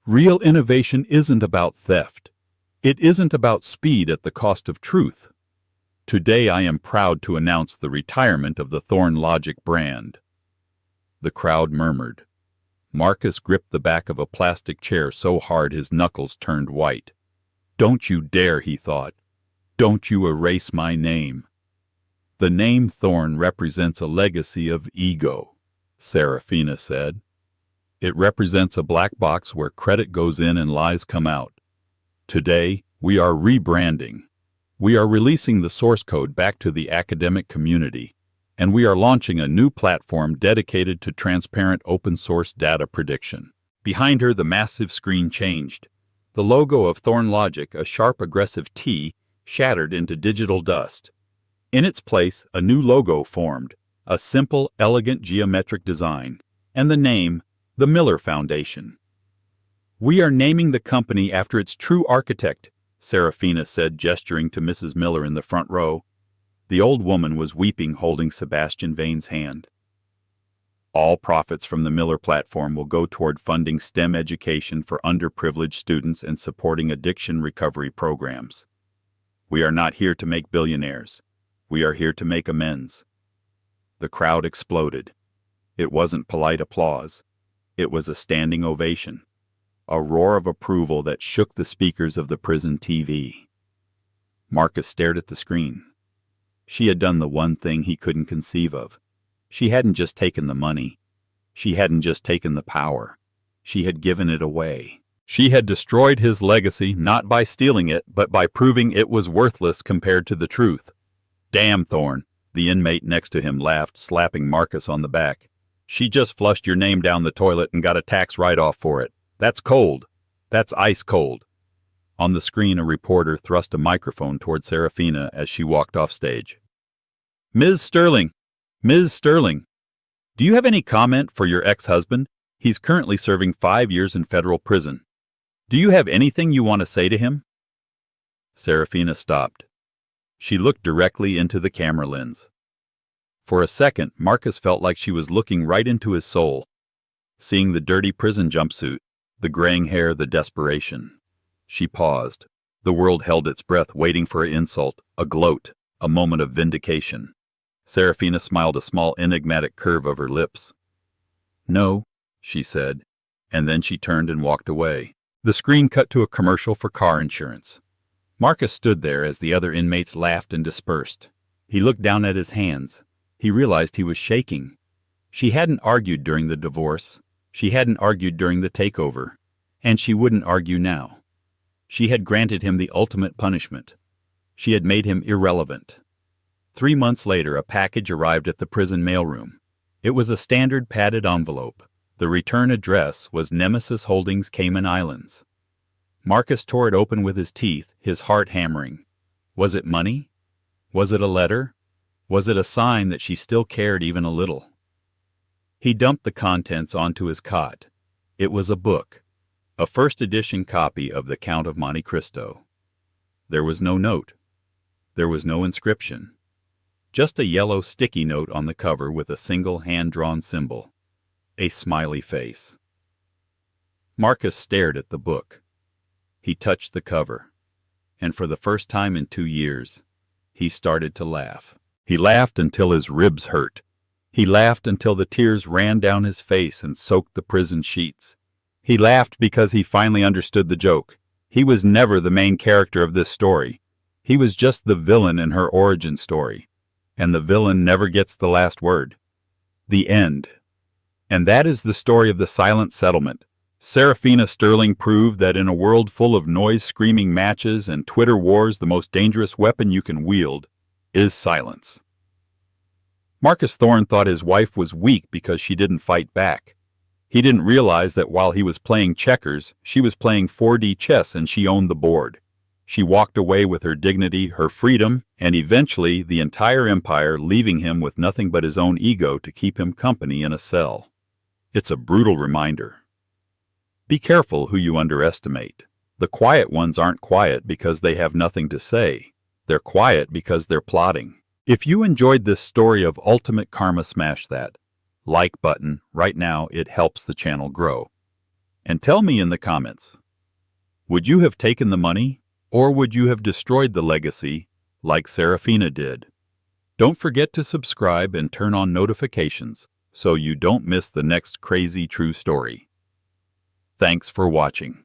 "Real innovation isn't about theft. It isn't about speed at the cost of truth. Today I am proud to announce the retirement of the Thorne Logic brand." The crowd murmured. Marcus gripped the back of a plastic chair so hard his knuckles turned white. "Don't you dare," he thought. "Don't you erase my name." "The name Thorne represents a legacy of ego," Serafina said. "It represents a black box where credit goes in and lies come out. Today, we are rebranding. We are releasing the source code back to the academic community, and we are launching a new platform dedicated to transparent open-source data prediction." Behind her, the massive screen changed. The logo of Thorne Logic, a sharp, aggressive T, shattered into digital dust. In its place, a new logo formed, a simple, elegant geometric design, and the name, the Miller Foundation. "We are naming the company after its true architect," Serafina said, gesturing to Mrs. Miller in the front row. The old woman was weeping, holding Sebastian Vane's hand. "All profits from the Miller platform will go toward funding STEM education for underprivileged students and supporting addiction recovery programs. We are not here to make billionaires. We are here to make amends." The crowd exploded. It wasn't polite applause. It was a standing ovation, a roar of approval that shook the speakers of the prison TV. Marcus stared at the screen. She had done the one thing he couldn't conceive of. She hadn't just taken the money. She hadn't just taken the power. She had given it away. She had destroyed his legacy not by stealing it, but by proving it was worthless compared to the truth. "Damn, Thorne," the inmate next to him laughed, slapping Marcus on the back. "She just flushed your name down the toilet and got a tax write-off for it. That's cold. That's ice cold." On the screen, a reporter thrust a microphone toward Serafina as she walked off stage. "Ms. Sterling, Ms. Sterling, do you have any comment for your ex-husband? He's currently serving 5 years in federal prison. Do you have anything you want to say to him?" Serafina stopped. She looked directly into the camera lens. For a second, Marcus felt like she was looking right into his soul, seeing the dirty prison jumpsuit, the graying hair, the desperation. She paused. The world held its breath, waiting for an insult, a gloat, a moment of vindication. Serafina smiled, a small enigmatic curve of her lips. "No," she said, and then she turned and walked away. The screen cut to a commercial for car insurance. Marcus stood there as the other inmates laughed and dispersed. He looked down at his hands. He realized he was shaking. She hadn't argued during the divorce, she hadn't argued during the takeover, and she wouldn't argue now. She had granted him the ultimate punishment. She had made him irrelevant. 3 months later, a package arrived at the prison mailroom. It was a standard padded envelope. The return address was Nemesis Holdings, Cayman Islands. Marcus tore it open with his teeth, his heart hammering. Was it money? Was it a letter? Was it a sign that she still cared even a little? He dumped the contents onto his cot. It was a book, a first-edition copy of The Count of Monte Cristo. There was no note. There was no inscription. Just a yellow sticky note on the cover with a single hand-drawn symbol, a smiley face. Marcus stared at the book. He touched the cover, and for the first time in 2 years, he started to laugh. He laughed until his ribs hurt. He laughed until the tears ran down his face and soaked the prison sheets. He laughed because he finally understood the joke. He was never the main character of this story. He was just the villain in her origin story. And the villain never gets the last word. The end. And that is the story of the silent settlement. Serafina Sterling proved that in a world full of noise-screaming matches and Twitter wars, the most dangerous weapon you can wield is silence. Marcus Thorne thought his wife was weak because she didn't fight back. He didn't realize that while he was playing checkers, she was playing 4D chess and she owned the board. She walked away with her dignity, her freedom, and eventually the entire empire, leaving him with nothing but his own ego to keep him company in a cell. It's a brutal reminder. Be careful who you underestimate. The quiet ones aren't quiet because they have nothing to say. They're quiet because they're plotting. If you enjoyed this story of ultimate karma, smash that like button right now. It helps the channel grow. And tell me in the comments, would you have taken the money? Or would you have destroyed the legacy like Serafina did? Don't forget to subscribe and turn on notifications so you don't miss the next crazy true story. Thanks for watching.